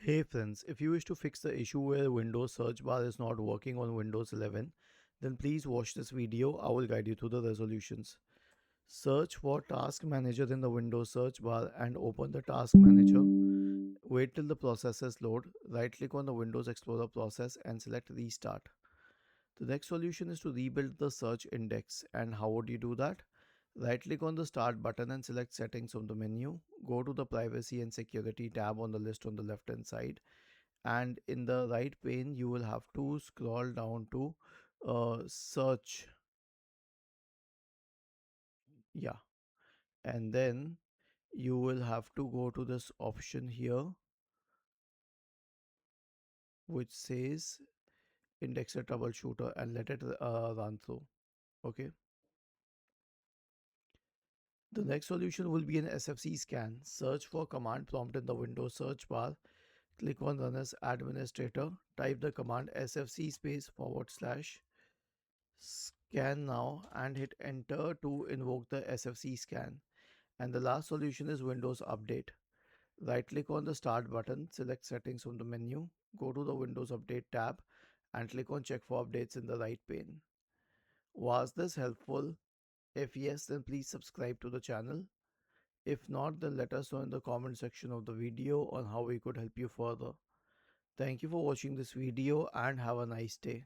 Hey friends, if you wish to fix the issue where Windows search bar is not working on Windows 11, then please watch this video. I will guide you through the resolutions. Search for Task Manager in the Windows search bar and open the Task Manager. Wait till the processes load. Right click on the Windows Explorer process and select Restart. The next solution is to rebuild the search index. And how would you do that? Right click on the Start button and select Settings from the menu. Go to the Privacy and Security tab on the list on the left hand side, and in the right pane you will have to scroll down to search. Yeah, and then you will have to go to this option here which says indexer troubleshooter and let it run through. Okay, the next solution will be an SFC scan. Search for command prompt in the Windows search bar, click on run as administrator, type the command sfc space forward slash scan now and hit enter to invoke the SFC scan. And the last solution is Windows Update. Right click on the Start button, select Settings from the menu, go to the Windows Update tab and click on Check for Updates in the right pane. Was this helpful? If yes, then please subscribe to the channel. If not, then let us know in the comment section of the video on how we could help you further. Thank you for watching this video and have a nice day.